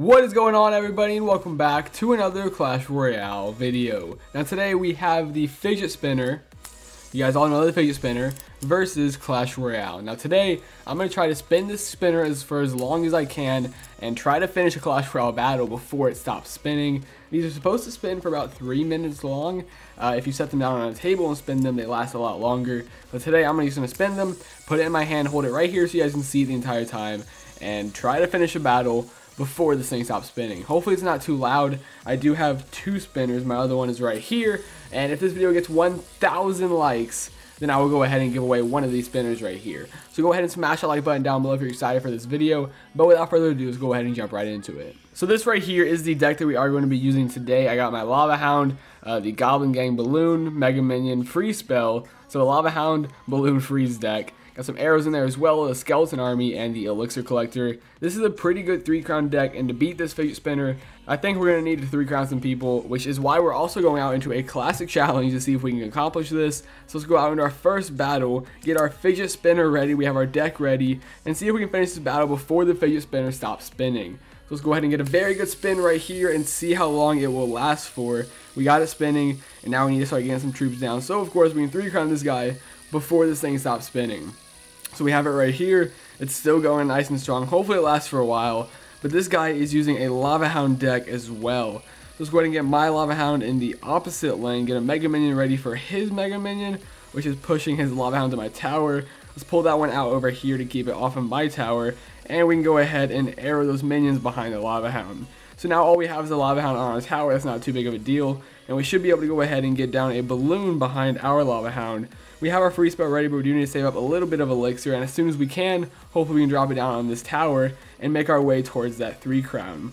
What is going on, everybody, and welcome back to another Clash Royale video. Now today we have the fidget spinner, you guys all know the fidget spinner, versus Clash Royale. Now today I'm going to try to spin this spinner for as long as I can and try to finish a Clash Royale battle before it stops spinning. These are supposed to spin for about 3 minutes long. If you set them down on a table and spin them, they last a lot longer. But today I'm just going to spin them, put it in my hand, hold it right here so you guys can see it the entire time, and try to finish a battle before this thing stops spinning. Hopefully it's not too loud. I do have 2 spinners. My other one is right here. And if this video gets 1,000 likes, then I will go ahead and give away one of these spinners right here. So go ahead and smash that like button down below if you're excited for this video. But without further ado, let's go ahead and jump right into it. So this right here is the deck that we are going to be using today. I got my Lava Hound, the Goblin Gang Balloon, Mega Minion, Freeze Spell. So a Lava Hound, Balloon, Freeze deck. Got some arrows in there as well, a skeleton army, and the elixir collector. This is a pretty good 3-crown deck, and to beat this fidget spinner, I think we're going to need to 3-crown some people, which is why we're also going out into a classic challenge to see if we can accomplish this. So let's go out into our first battle, get our fidget spinner ready, we have our deck ready, and see if we can finish this battle before the fidget spinner stops spinning. So let's go ahead and get a very good spin right here and see how long it will last for. We got it spinning, and now we need to start getting some troops down. So of course we can 3-crown this guy before this thing stops spinning. So we have it right here. It's still going nice and strong. Hopefully it lasts for a while. But this guy is using a Lava Hound deck as well. Let's go ahead and get my Lava Hound in the opposite lane. Get a Mega Minion ready for his Mega Minion, which is pushing his Lava Hound to my tower. Let's pull that one out over here to keep it off of my tower. And we can go ahead and arrow those minions behind the Lava Hound. So now all we have is the Lava Hound on our tower. That's not too big of a deal. And we should be able to go ahead and get down a balloon behind our Lava Hound. We have our free spell ready, but we do need to save up a little bit of elixir, and as soon as we can, hopefully we can drop it down on this tower and make our way towards that 3-crown.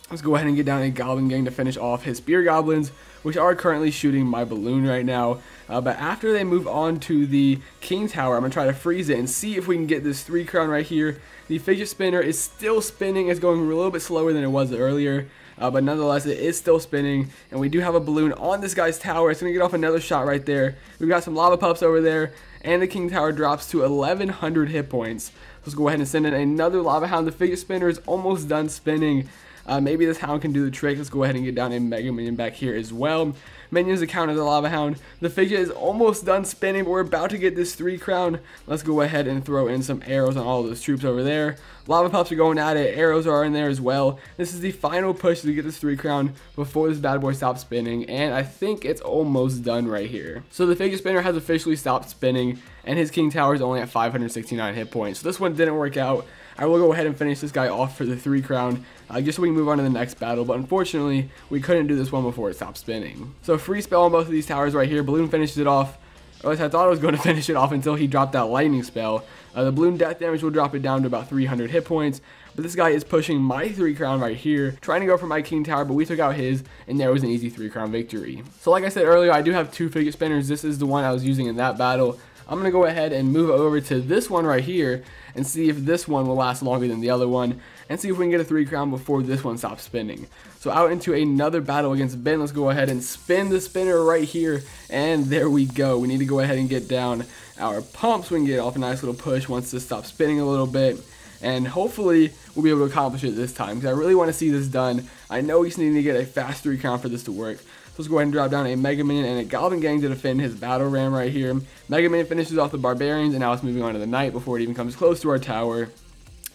Let's go ahead and get down a Goblin Gang to finish off his Spear Goblins, which are currently shooting my balloon right now. But after they move on to the King Tower, I'm going to try to freeze it and see if we can get this 3-crown right here. The fidget spinner is still spinning. It's going a little bit slower than it was earlier. But nonetheless, it is still spinning, and we do have a balloon on this guy's tower. It's going to get off another shot right there. We've got some lava pups over there, and the King Tower drops to 1,100 hit points. Let's go ahead and send in another Lava Hound. The fidget spinner is almost done spinning. Maybe this Hound can do the trick. Let's go ahead and get down a Mega Minion back here as well. Minions to counter the Lava Hound. The fidget is almost done spinning, but we're about to get this 3-crown. Let's go ahead and throw in some arrows on all of those troops over there. Lava pups are going at it. Arrows are in there as well. This is the final push to get this 3-crown before this bad boy stops spinning, and I think it's almost done right here. So the fidget spinner has officially stopped spinning, and his King Tower is only at 569 hit points. So this one didn't work out. I will go ahead and finish this guy off for the 3-crown, just so we can move on to the next battle, but unfortunately, we couldn't do this one before it stopped spinning. So free spell on both of these towers right here. Balloon finishes it off. Or at least I thought I was going to finish it off until he dropped that lightning spell. The balloon death damage will drop it down to about 300 hit points, but this guy is pushing my 3-crown right here, trying to go for my King Tower, but we took out his, and there was an easy 3-crown victory. So like I said earlier, I do have 2 fidget spinners. This is the one I was using in that battle. I'm going to go ahead and move over to this one right here and see if this one will last longer than the other one, and see if we can get a 3-crown before this one stops spinning. So out into another battle against Ben. Let's go ahead and spin the spinner right here, and there we go. We need to go ahead and get down our pumps. We can get off a nice little push once this stops spinning a little bit, and hopefully we'll be able to accomplish it this time, because I really want to see this done. I know we just need to get a fast 3-crown for this to work. So let's go ahead and drop down a Mega Minion and a Goblin Gang to defend his Battle Ram right here. Mega Minion finishes off the Barbarians, and now it's moving on to the Knight before it even comes close to our tower.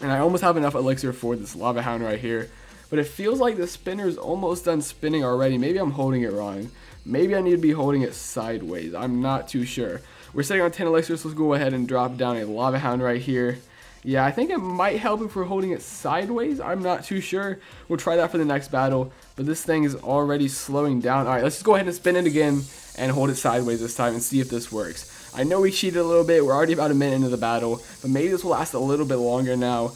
And I almost have enough elixir for this Lava Hound right here, but it feels like the spinner is almost done spinning already. Maybe I'm holding it wrong. Maybe I need to be holding it sideways. I'm not too sure. We're sitting on 10 elixir, so let's go ahead and drop down a Lava Hound right here. Yeah, I think it might help if we're holding it sideways. I'm not too sure. We'll try that for the next battle, but this thing is already slowing down. All right, let's just go ahead and spin it again and hold it sideways this time and see if this works. I know we cheated a little bit. We're already about a minute into the battle, but maybe this will last a little bit longer now.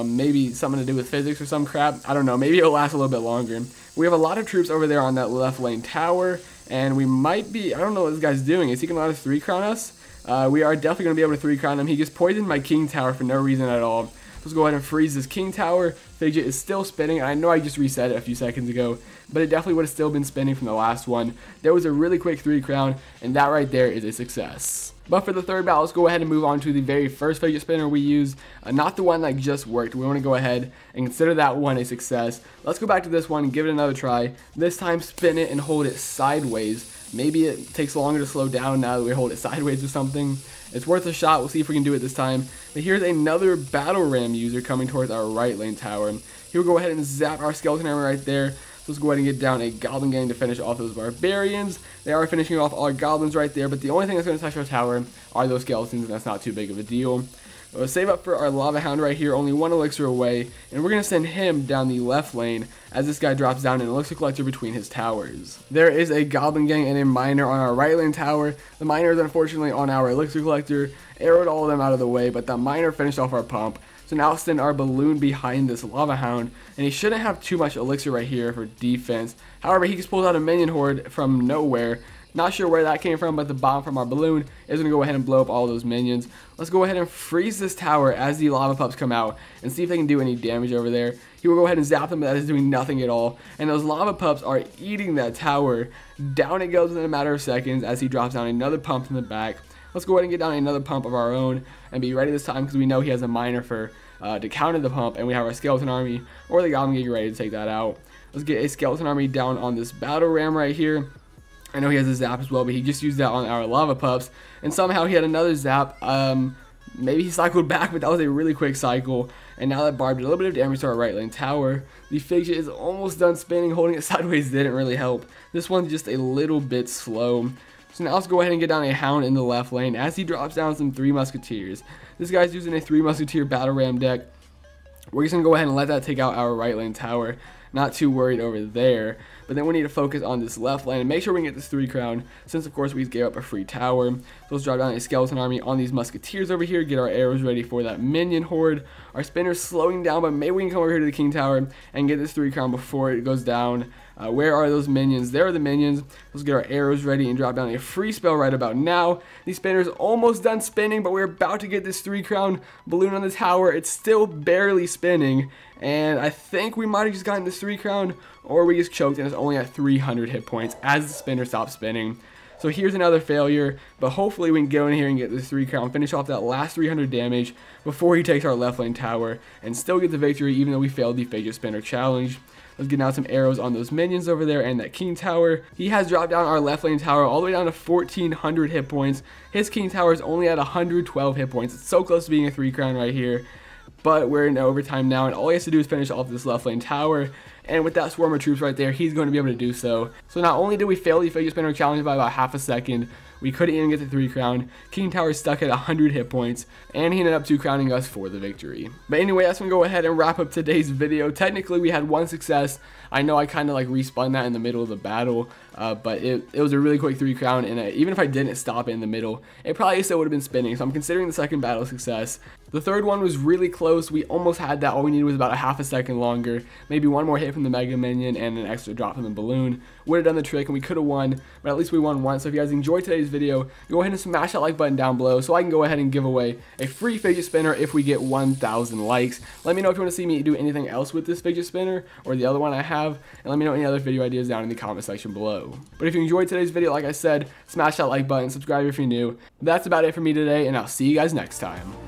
Maybe something to do with physics or some crap. I don't know. Maybe it'll last a little bit longer. We have a lot of troops over there on that left lane tower, and we might be, I don't know what this guy's doing. Is he going to let us 3-crown us? We are definitely going to be able to 3-crown him. He just poisoned my King Tower for no reason at all. Let's go ahead and freeze this King Tower. Fidget is still spinning. I know I just reset it a few seconds ago, but it definitely would have still been spinning from the last one. There was a really quick 3-crown, and that right there is a success. But for the third battle, let's go ahead and move on to the very first fidget spinner we used. Not the one that just worked. We want to go ahead and consider that one a success. Let's go back to this one and give it another try. This time spin it and hold it sideways. Maybe it takes longer to slow down now that we hold it sideways or something. It's worth a shot. We'll see if we can do it this time. But here's another battle ram user coming towards our right lane tower. Here we'll go ahead and zap our skeleton armor right there. So let's go ahead and get down a goblin gang to finish off those barbarians. They are finishing off all our goblins right there, but the only thing that's going to touch our tower are those skeletons, and that's not too big of a deal. We'll save up for our lava hound right here, only one elixir away, and we're going to send him down the left lane as this guy drops down an elixir collector between his towers. There is a goblin gang and a miner on our right lane tower. The miner is unfortunately on our elixir collector, arrowed all of them out of the way, but the miner finished off our pump. So now I'll send our balloon behind this lava hound, and he shouldn't have too much elixir right here for defense. However, he just pulls out a minion horde from nowhere. Not sure where that came from, but the bomb from our balloon is going to go ahead and blow up all those minions. Let's go ahead and freeze this tower as the lava pups come out and see if they can do any damage over there. He will go ahead and zap them, but that is doing nothing at all. And those lava pups are eating that tower. Down it goes in a matter of seconds as he drops down another pump in the back. Let's go ahead and get down another pump of our own and be ready this time because we know he has a miner for to counter the pump, and we have our skeleton army or the goblin gang ready to take that out. Let's get a skeleton army down on this battle ram right here. I know he has a zap as well, but he just used that on our lava pups, and somehow he had another zap. Maybe he cycled back, but that was a really quick cycle. And now that Barb did a little bit of damage to our right lane tower, the FIDGET is almost done spinning. Holding it sideways didn't really help. This one's just a little bit slow. So now let's go ahead and get down a hound in the left lane as he drops down some 3 musketeers. This guy's using a 3 musketeer battle ram deck. We're just going to go ahead and let that take out our right lane tower. Not too worried over there. But then we need to focus on this left lane and make sure we can get this 3 crown, since of course we gave up a free tower. So let's drop down a skeleton army on these musketeers over here, get our arrows ready for that minion horde. Our spinner's slowing down, but maybe we can come over here to the king tower and get this 3 crown before it goes down. Where are those minions? There are the minions. Let's get our arrows ready and drop down a free spell right about now. The spinner's almost done spinning, but we're about to get this 3 crown balloon on the tower. It's still barely spinning, and I think we might have just gotten this 3 crown, or we just choked and it's only at 300 hit points as the spinner stops spinning. So here's another failure, but hopefully we can go in here and get this 3 crown, finish off that last 300 damage before he takes our left lane tower, and still get the victory even though we failed the fidget spinner challenge. Let's get down some arrows on those minions over there and that king tower. He has dropped down our left lane tower all the way down to 1400 hit points. His king tower is only at 112 hit points. It's so close to being a 3 crown right here. But we're in overtime now, and all he has to do is finish off this left lane tower. And with that swarm of troops right there, he's going to be able to do so. So not only did we fail the fidget spinner challenge by about half a second, we couldn't even get the 3 crown. King Tower is stuck at 100 hit points, and he ended up 2 crowning us for the victory. But anyway, that's going to go ahead and wrap up today's video. Technically, we had 1 success. I know I kind of like respun that in the middle of the battle, but it was a really quick 3 crown, and even if I didn't stop it in the middle, it probably still would have been spinning. So I'm considering the second battle a success. The third one was really close. We almost had that. All we needed was about a half a second longer. Maybe 1 more hit from the Mega Minion and an extra drop from the balloon would have done the trick, and we could have won, but at least we won once. So if you guys enjoyed today's video, go ahead and smash that like button down below so I can go ahead and give away a free fidget spinner if we get 1,000 likes. Let me know if you want to see me do anything else with this fidget spinner or the other one I have, and let me know any other video ideas down in the comment section below. But if you enjoyed today's video, like I said, smash that like button, subscribe if you're new. That's about it for me today, and I'll see you guys next time.